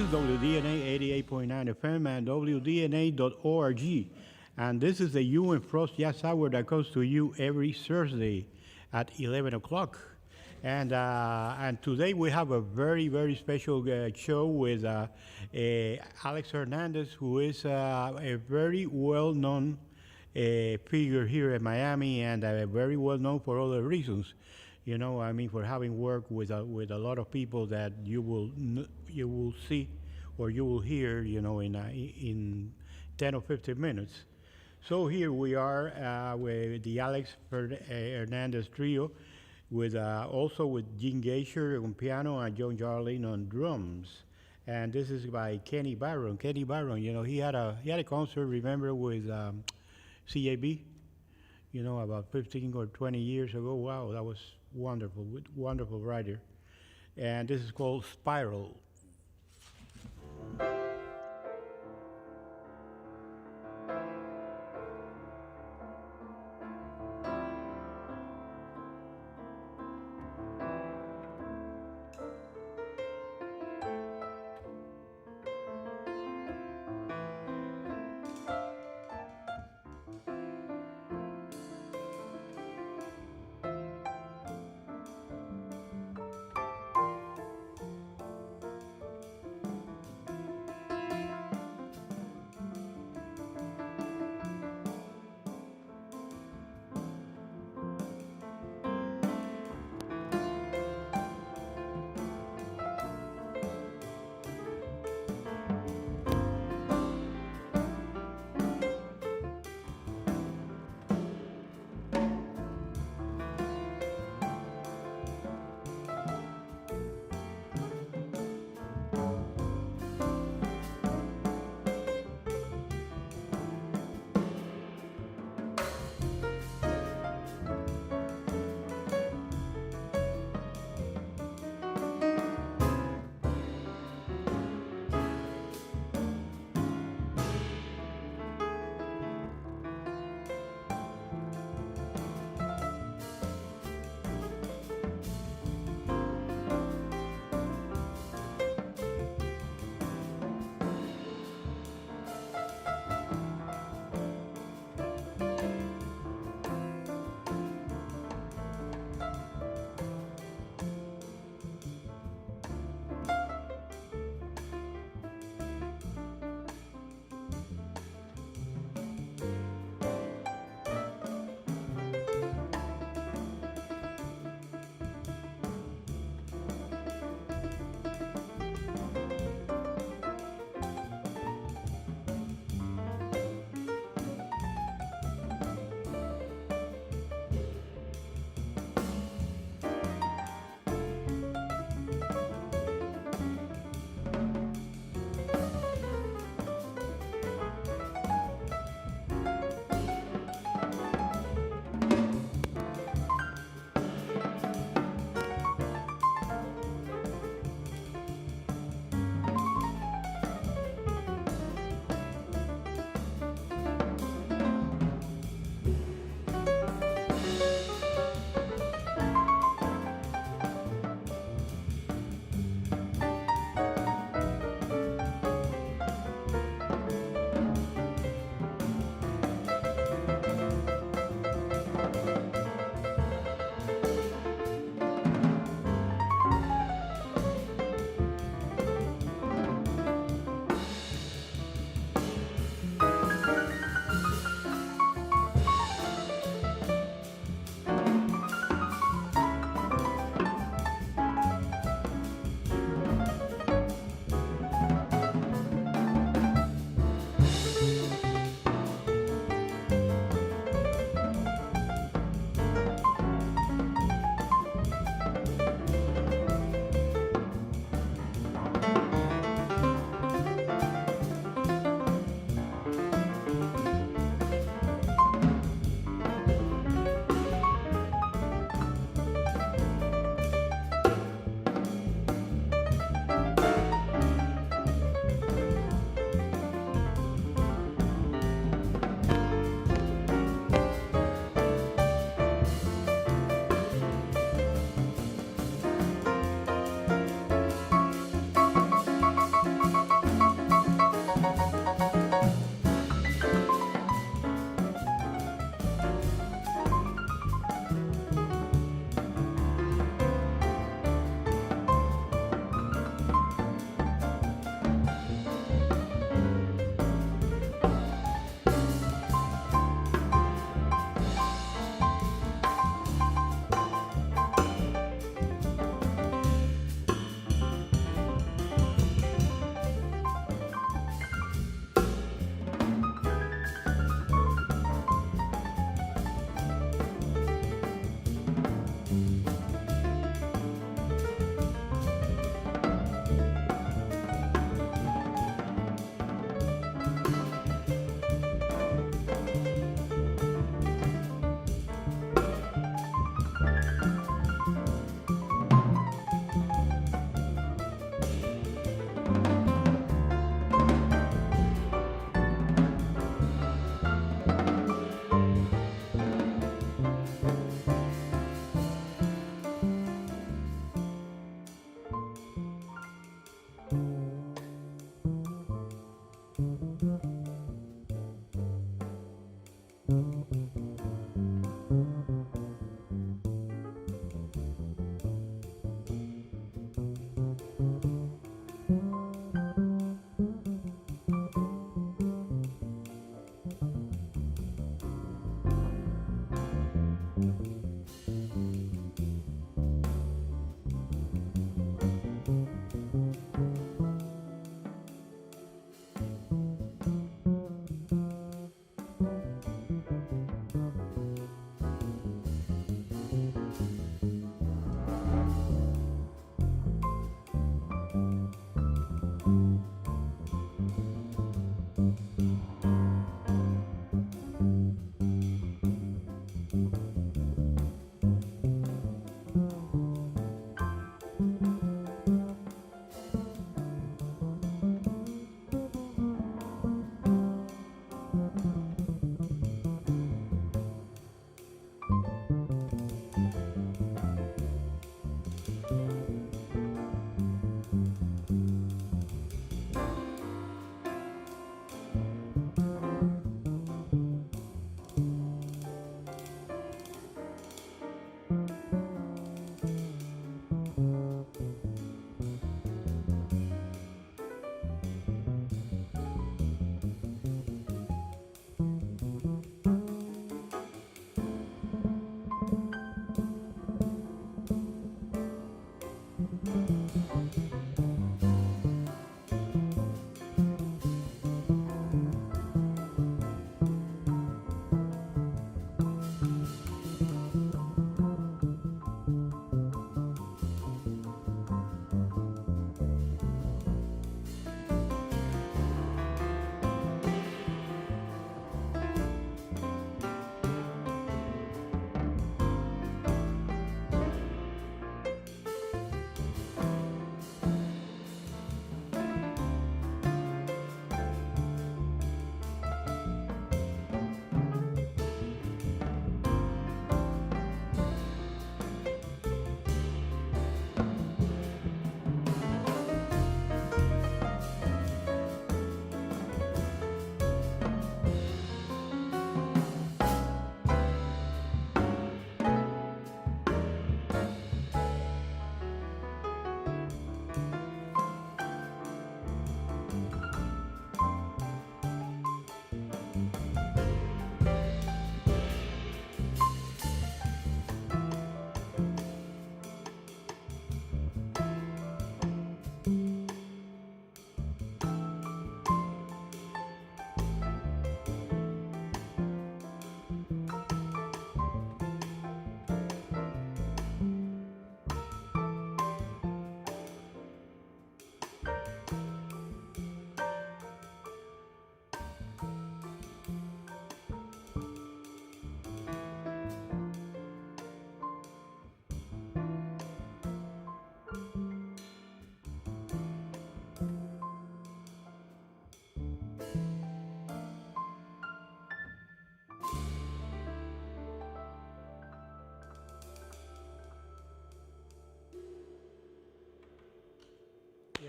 WDNA 88.9 FM and WDNA.org. And this is the You and Frost Jazz Hour that comes to you every Thursday at 11 o'clock. And today we have a very special show with Alex Hernandez, who is a very well-known figure here in Miami and very well-known for other reasons. You know, I mean, for having worked with a lot of people that you will see or you will hear, you know, in 10 or 15 minutes. So here we are with the Hernandez trio, with also with Gene Gaisher on piano and John Jarlin on drums. And this is by Kenny Barron. Kenny Barron, you know, he had a concert, remember, with CAB, you know, about 15 or 20 years ago. Wow, that was wonderful, wonderful writer. And this is called Spiral.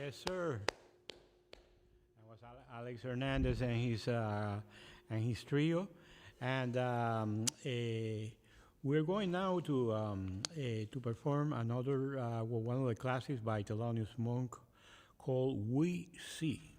Yes, sir. That was Alex Hernandez and his trio, and we're going now to perform another one of the classics by Thelonious Monk called "We See."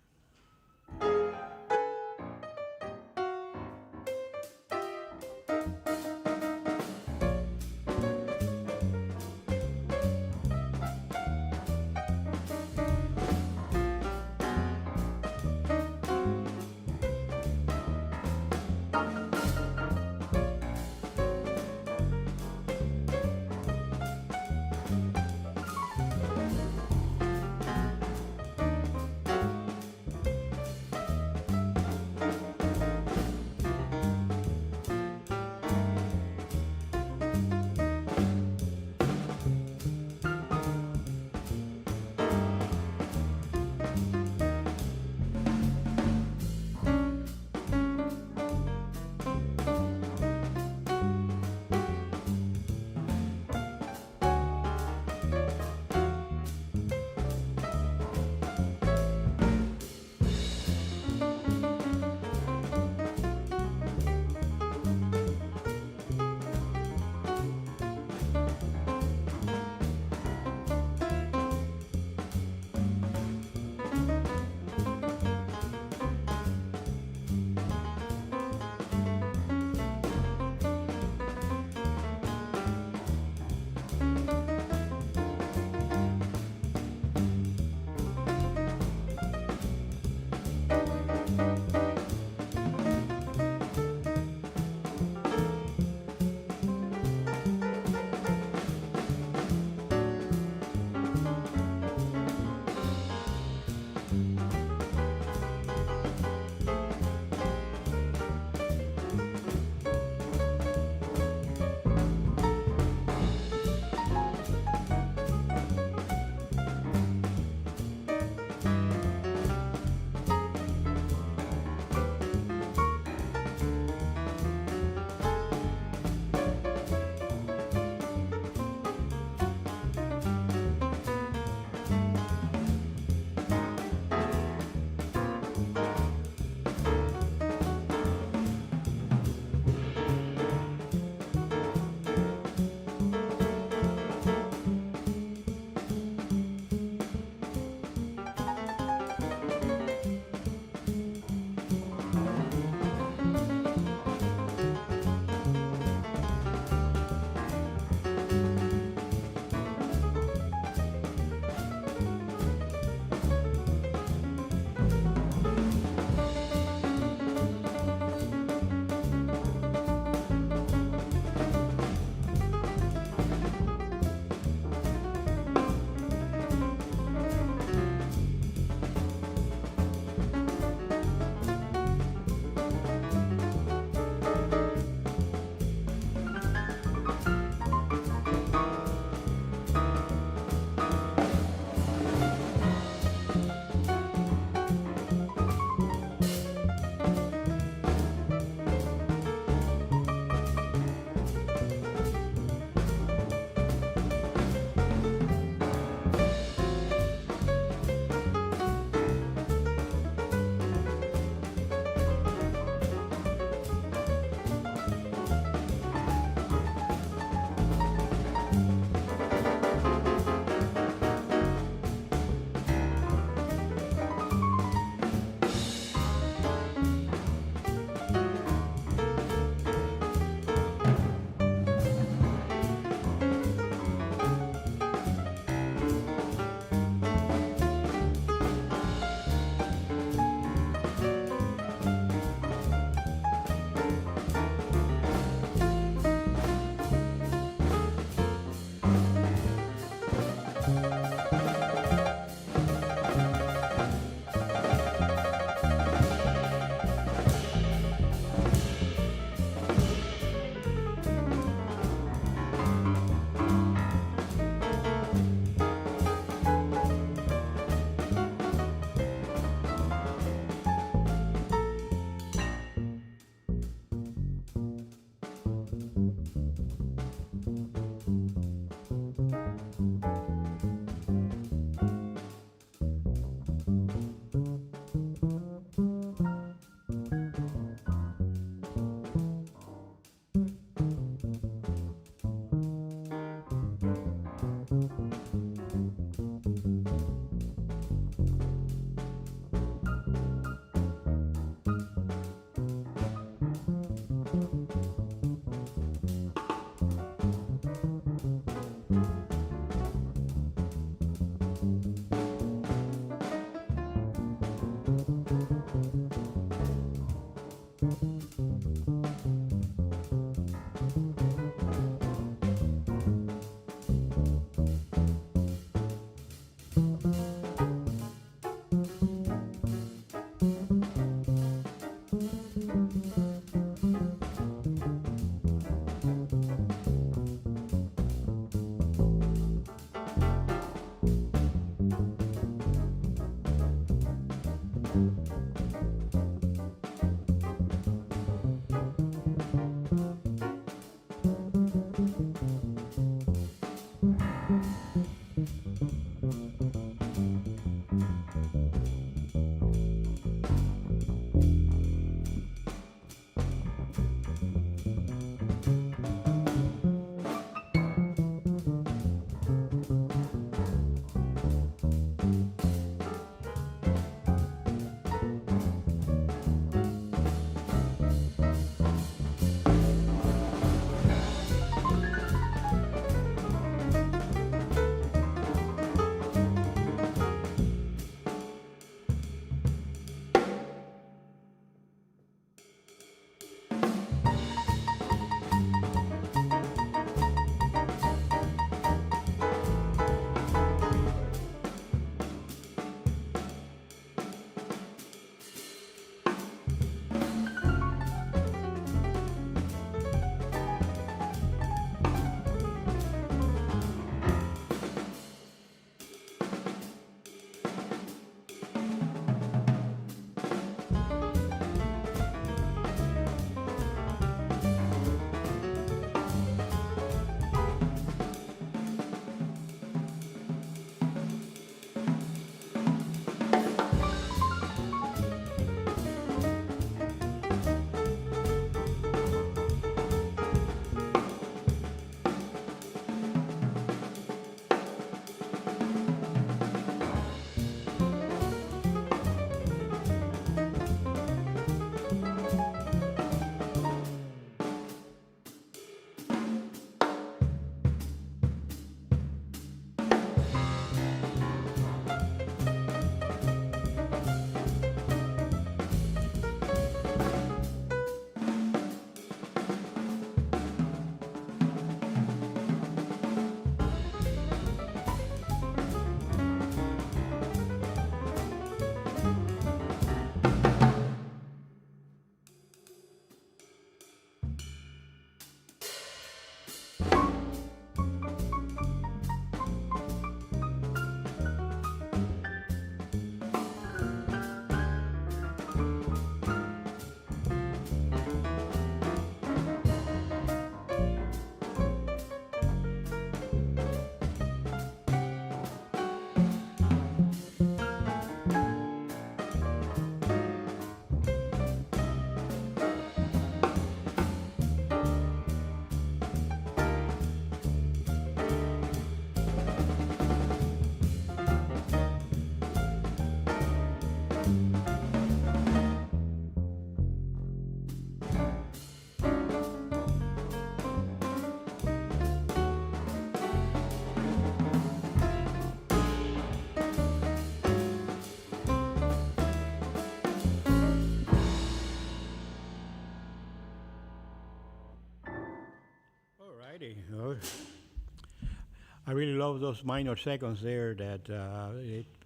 I really love those minor seconds there that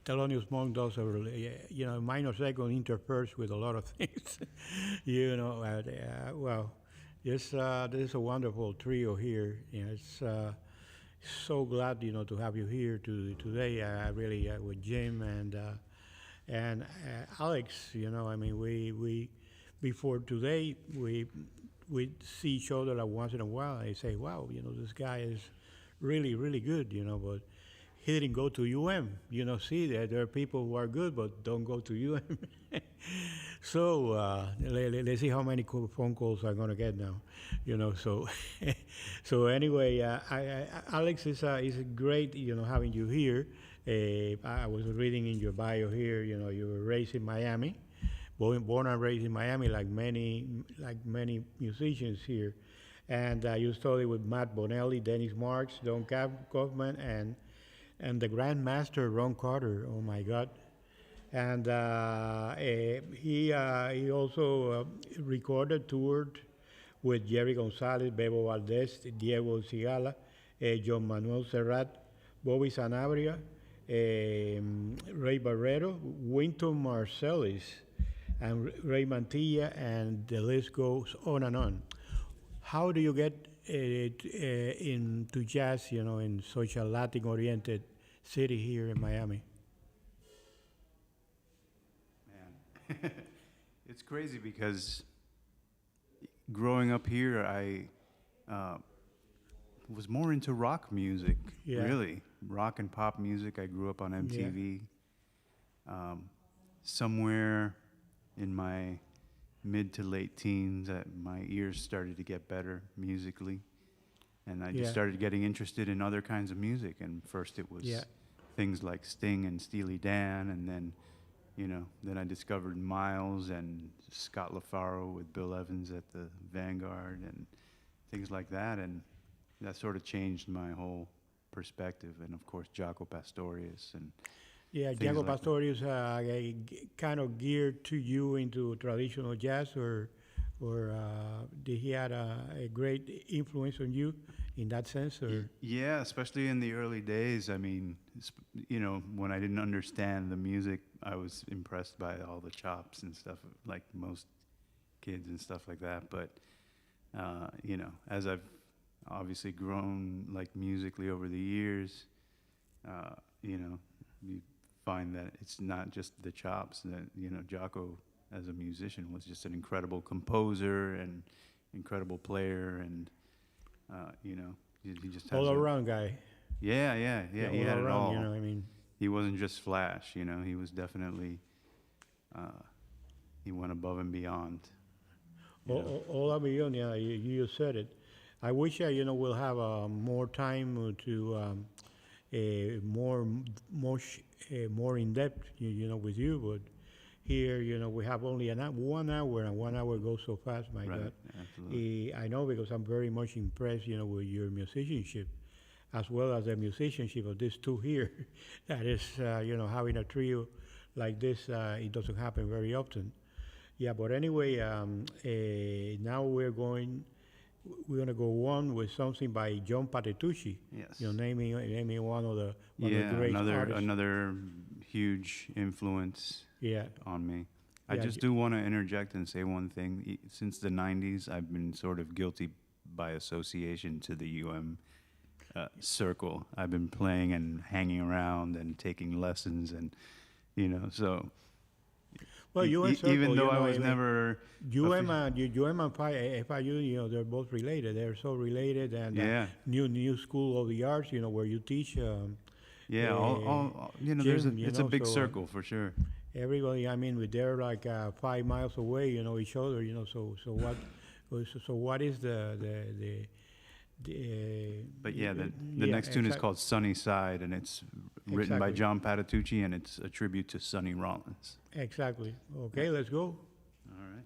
Thelonious Monk does. Minor second interferes with a lot of things. Well, this is a wonderful trio here. It's so glad to have you here today. I really with Jim and Alex. I mean, we before today we see each other like once in a while. I say, wow, this guy is really, really good, but he didn't go to UM. See that there are people who are good but don't go to UM. So let's see how many phone calls I'm gonna get now. So so anyway, Alex is great, having you here. I was reading in your bio here, you were raised in Miami, born and raised in Miami, like many musicians here. And you studied with Matt Bonelli, Dennis Marks, Don Kaufman, and the Grandmaster Ron Carter. Oh my God! And he also recorded, toured with Jerry Gonzalez, Bebo Valdez, Diego Cigala, John Manuel Serrat, Bobby Sanabria, Ray Barreto, Wynton Marsalis, and Ray Mantilla, and the list goes on and on. How do you get into jazz, in such a Latin-oriented city here in Miami? Man, it's crazy because growing up here, I was more into rock music, really. Rock and pop music. I grew up on MTV. Somewhere in my mid to late teens, my ears started to get better musically, and I just started getting interested in other kinds of music. And first it was things like Sting and Steely Dan, and then then I discovered Miles and Scott LaFaro with Bill Evans at the Vanguard and things like that, and that sort of changed my whole perspective. And of course Jaco Pastorius and Jaco like Pastorius kind of geared to you into traditional jazz, or did he had a great influence on you in that sense? Or yeah, especially in the early days. I mean, when I didn't understand the music, I was impressed by all the chops and stuff, like most kids and stuff like that. But as I've obviously grown like musically over the years, you find that it's not just the chops. That Jaco as a musician was just an incredible composer and incredible player, and he just has all around guy. Yeah, he had it all. I mean, he wasn't just flash. He was definitely he went above and beyond. All above beyond. Yeah, you said it. I wish we'll have more time to more in depth, with you. But here, we have only 1 hour, and 1 hour goes so fast. My right, God, absolutely. I know, because I'm very much impressed, with your musicianship, as well as the musicianship of these two here. That is, having a trio like this, it doesn't happen very often. Yeah, but anyway, now we're going to go on with something by John Patitucci. Yes. Naming one of the great artists. Another huge influence on me. I just do want to interject and say one thing. Since the 90s, I've been sort of guilty by association to the UM circle. I've been playing and hanging around and taking lessons, and so. Well, circle, even though I was never UM and FIU, they're both related. They're so related, and new school of the arts, where you teach. It's a big circle for sure. Everybody, they're like 5 miles away, each other, So what is the But the next tune is called Sunny Side, and it's written by John Patitucci, and it's a tribute to Sonny Rollins. Exactly. Okay, let's go. All right.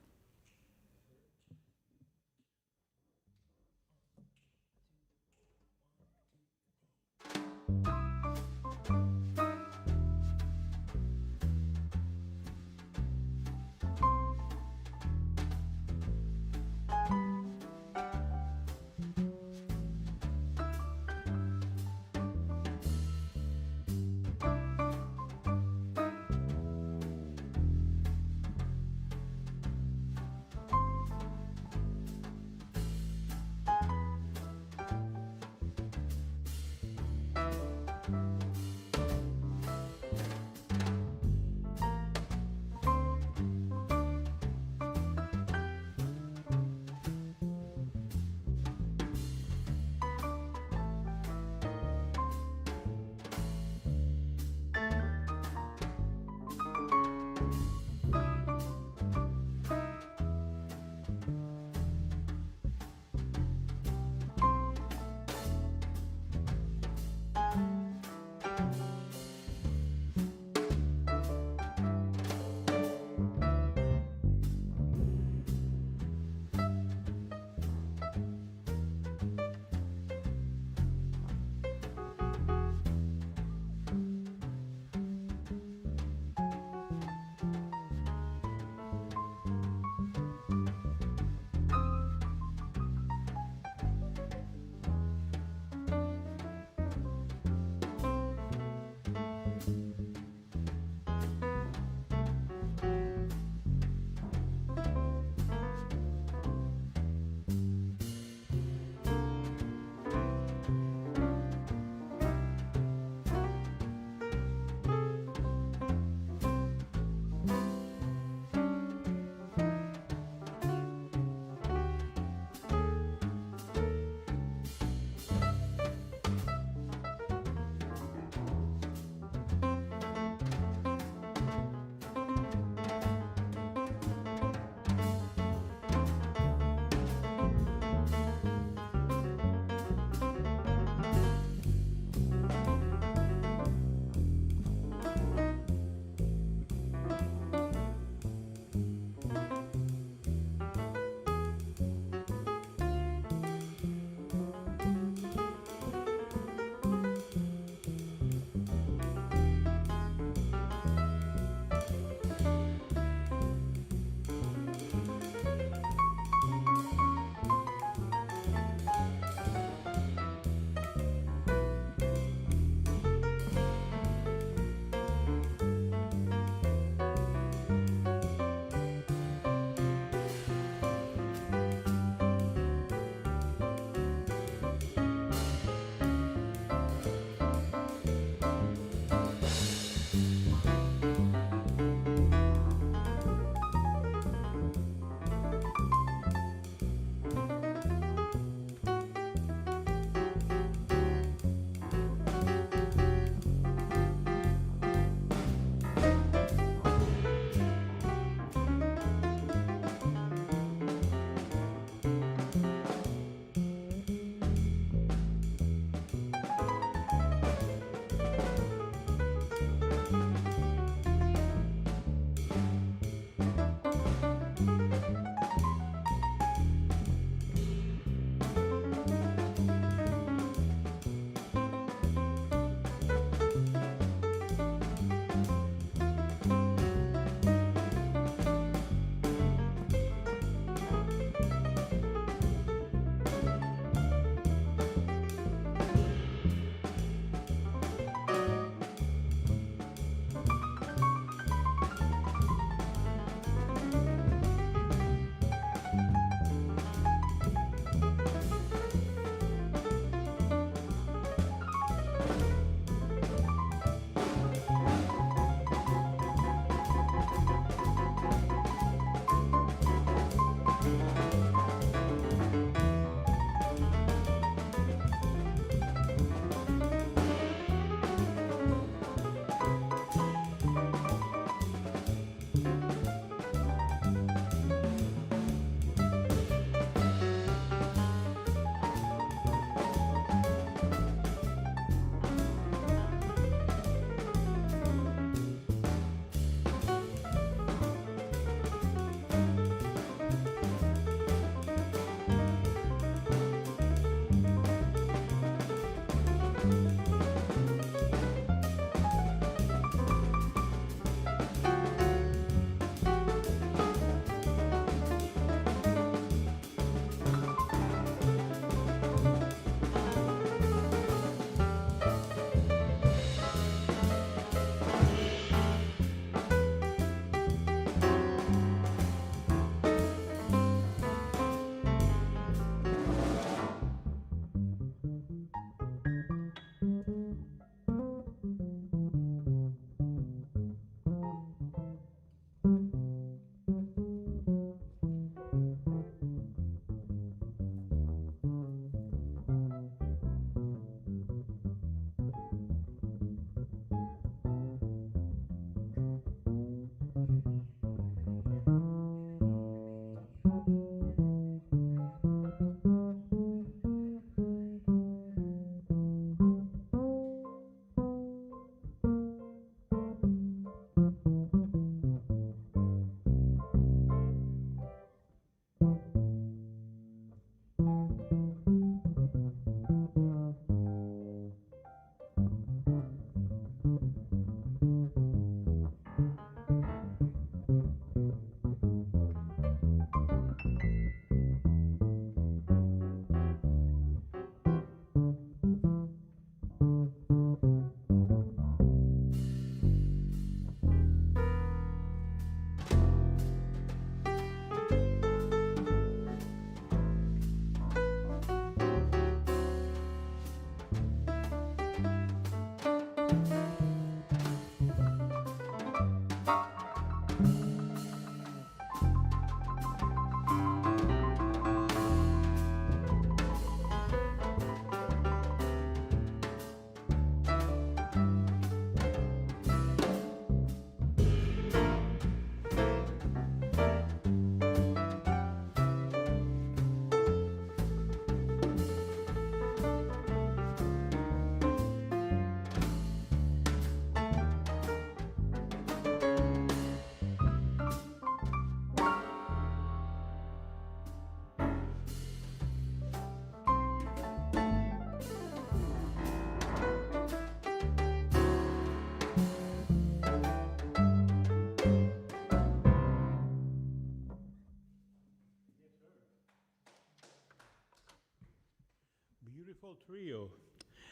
Beautiful trio.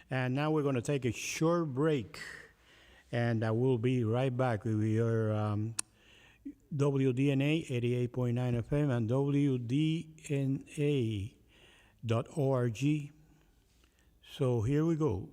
And now we're going to take a short break, and I will be right back with your WDNA 88.9 FM and WDNA.org. So here we go.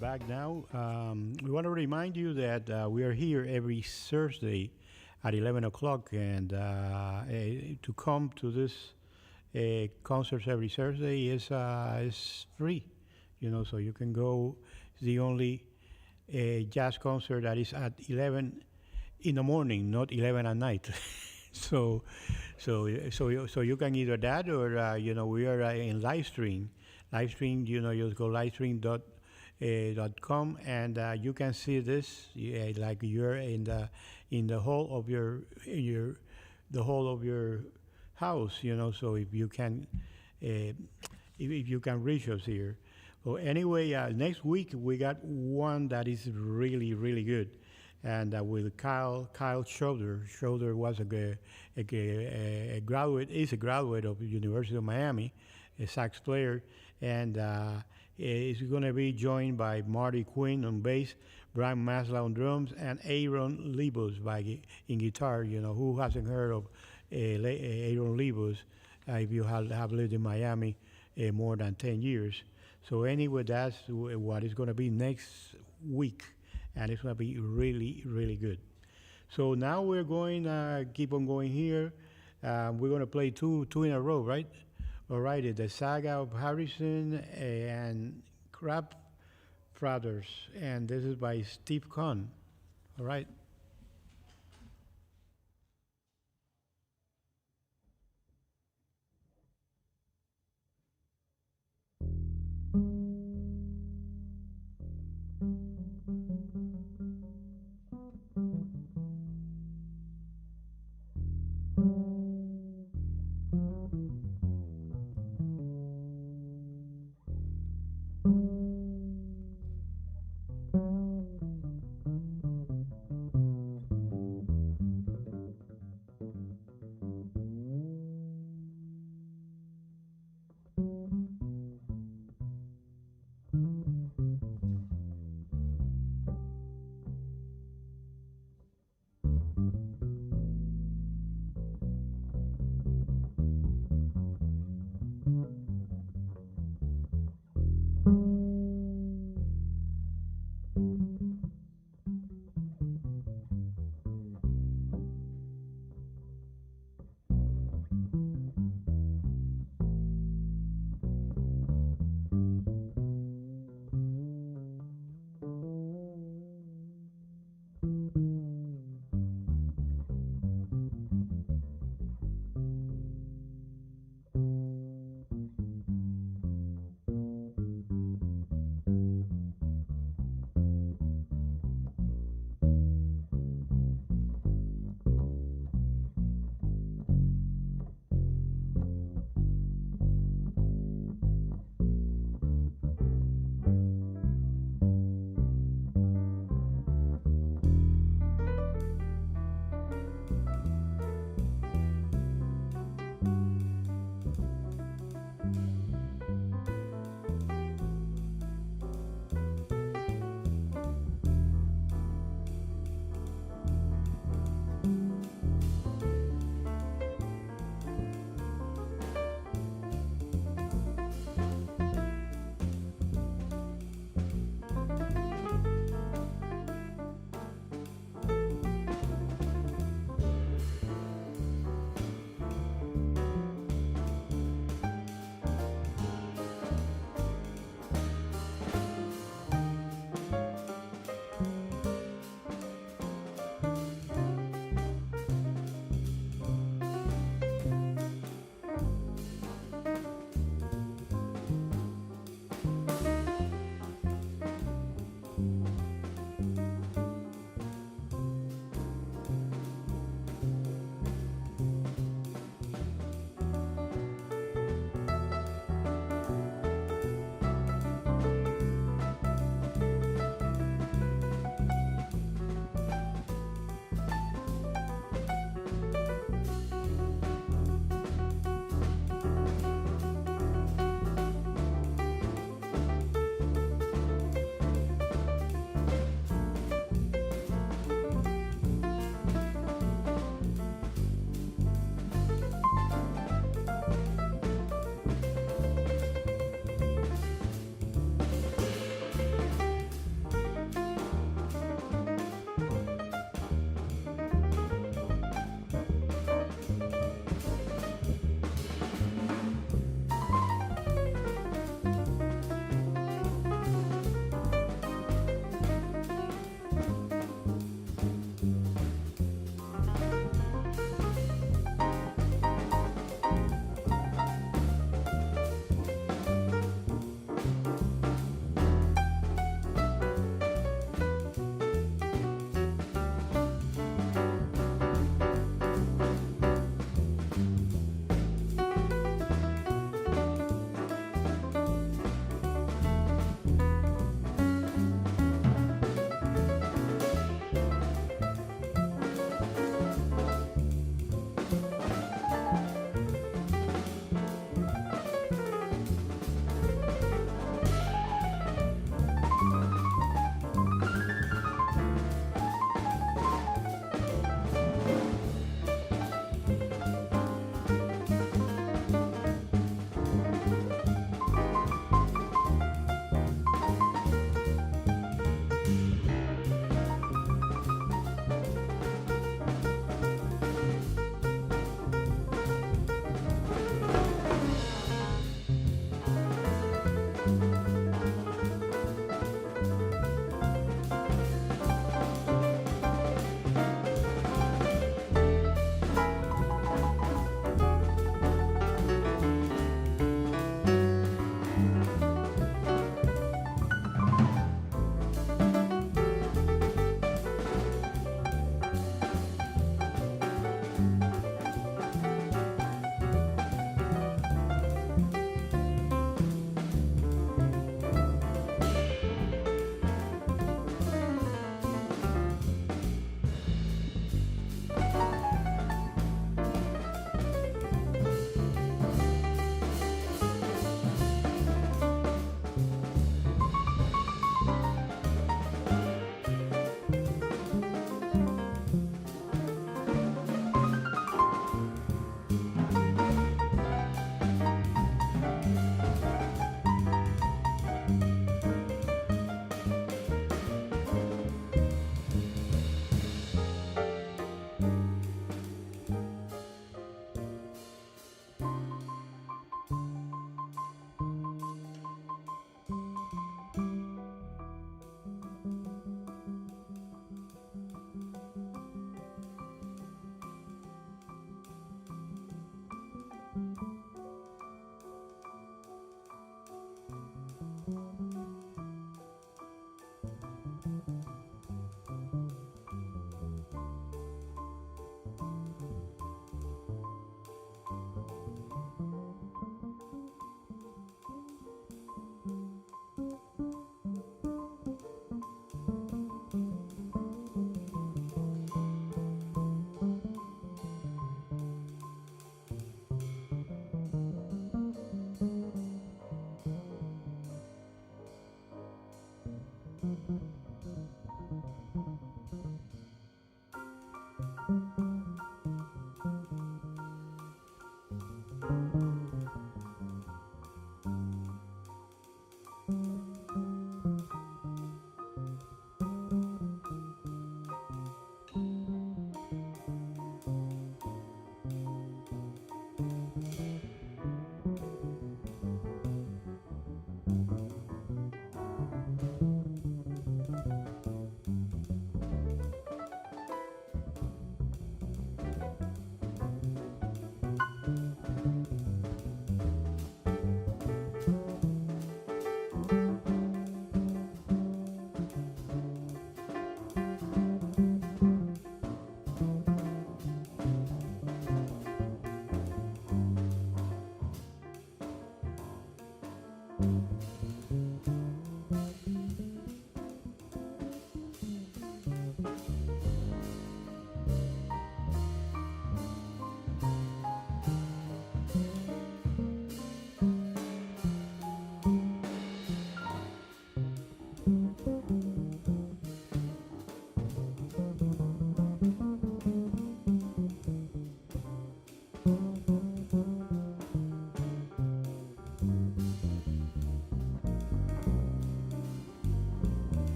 Back now. We want to remind you that we are here every Thursday at 11 o'clock, and to come to this concerts every Thursday is free, so you can go. It's the only jazz concert that is at 11 in the morning, not 11 at night. so, so you can either that or we are in live stream. Live stream, you go livestream.com and you can see this like you're in the hall of the hall of your house, so if you can if you can reach us here. Well, anyway, next week we got one that is really really good, and with Kyle Schroeder. Schroeder was a graduate, is a graduate of the University of Miami, a sax player, and is going to be joined by Marty Quinn on bass, Brian Maslow on drums, and Aaron Lebus in guitar. Who hasn't heard of Aaron Lebus if you have lived in Miami more than 10 years. So anyway, that's what is going to be next week, and it's going to be really, really good. So now we're going to keep on going here. We're going to play two in a row, right? All right, the Saga of Harrison and Crab Brothers, and this is by Steve Kahn. All right.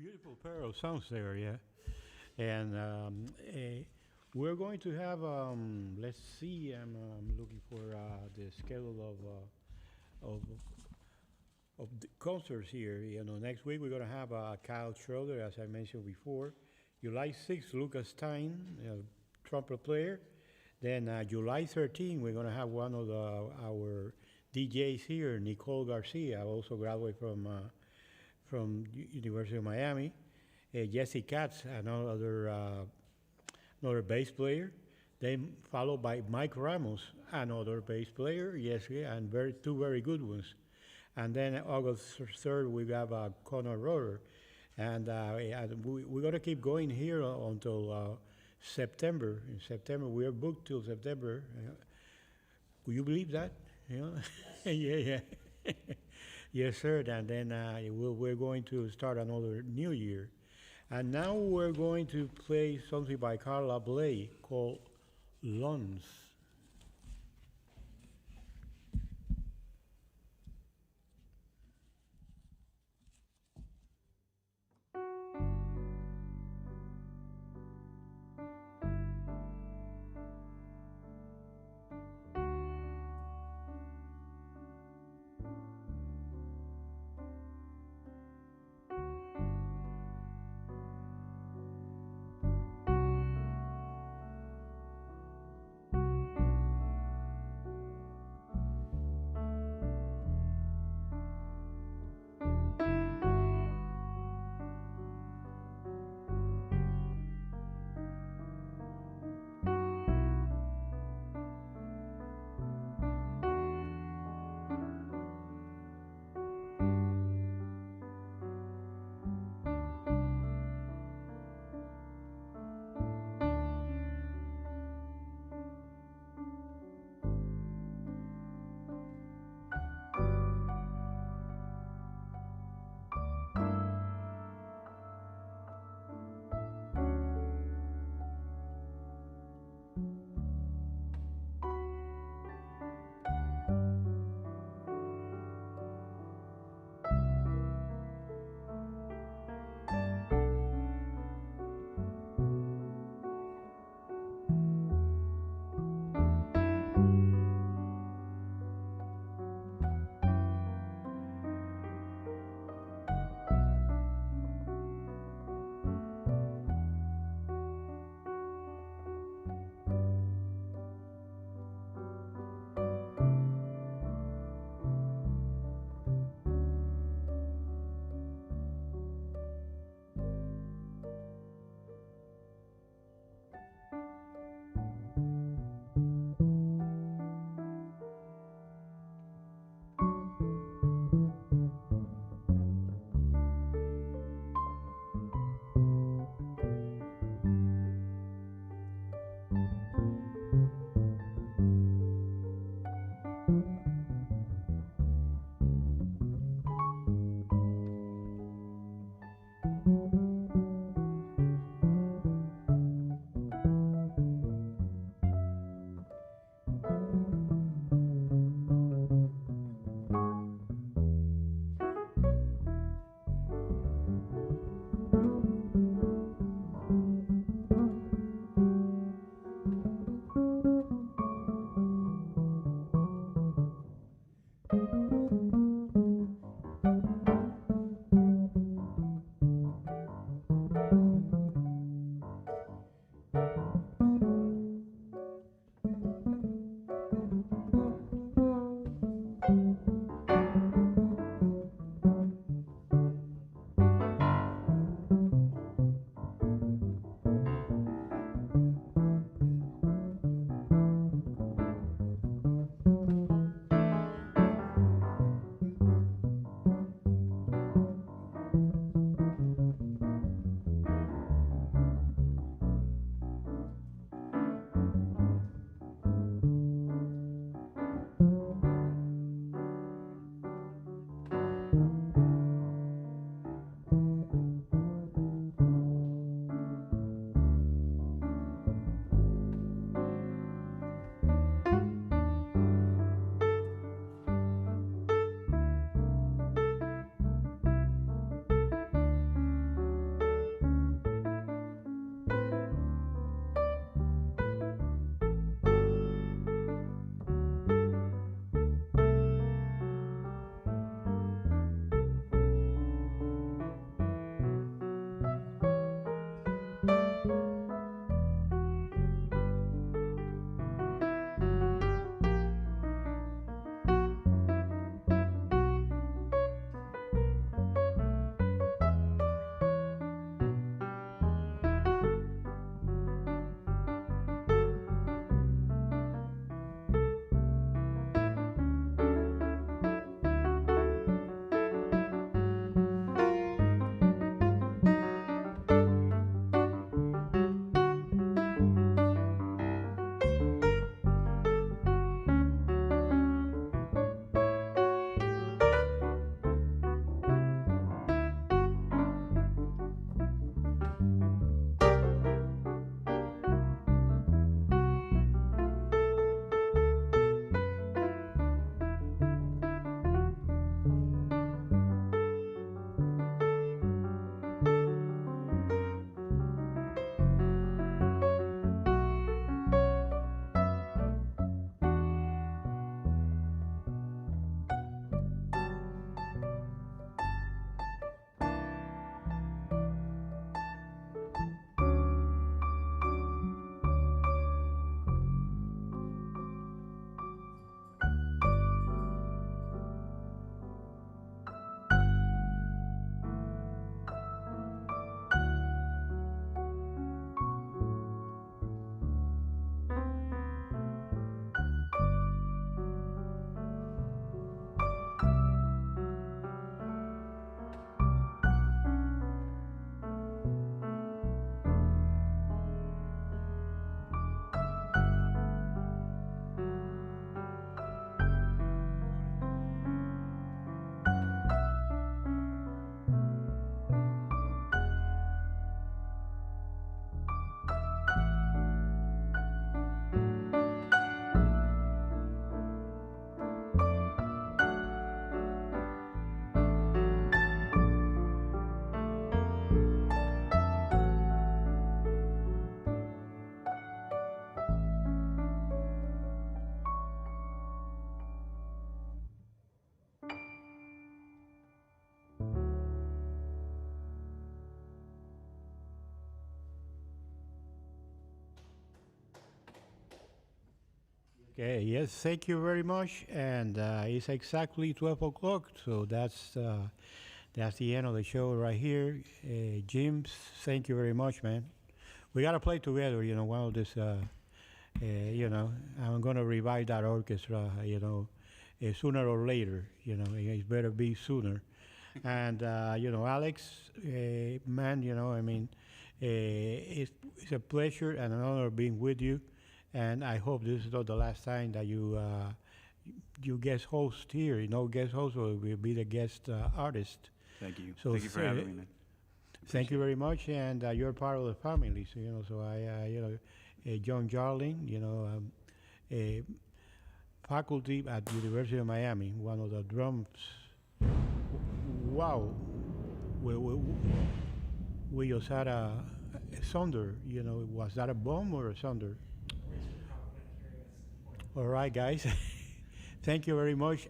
Beautiful pair of songs there, yeah. And we're going to have, let's see, I'm looking for the schedule of the concerts here. You know, next week we're going to have Kyle Schroeder, as I mentioned before. July 6th, Lucas Stein, trumpet player. Then July 13th, we're going to have one of our DJs here, Nicole Garcia, also graduated from University of Miami. Jesse Katz, another bass player. Then followed by Mike Ramos, another bass player. Yes, yeah, and two very good ones. And then August 3rd, we have Connor Roder. And we're going to keep going here until September. In September, we are booked till September. Will you believe that? Yeah, yeah, yeah. Yes, sir. And then we're going to start another new year. And now we're going to play something by Carla Bley called Lons. Okay, yes, thank you very much. And it's exactly 12 o'clock, so that's the end of the show right here. James, thank you very much, man. We gotta play together, one of this, I'm gonna revive that orchestra, sooner or later, it better be sooner. And, Alex, man, it's a pleasure and an honor being with you. And I hope this is not the last time that you guest host here. Guest host will be the guest artist. Thank you. So Thank you for having me, man. thank you very much, and you're part of the family. So so John Jarling, a faculty at University of Miami, one of the drums. Wow, we just had a thunder. Was that a bomb or a thunder? All right, guys. Thank you very much.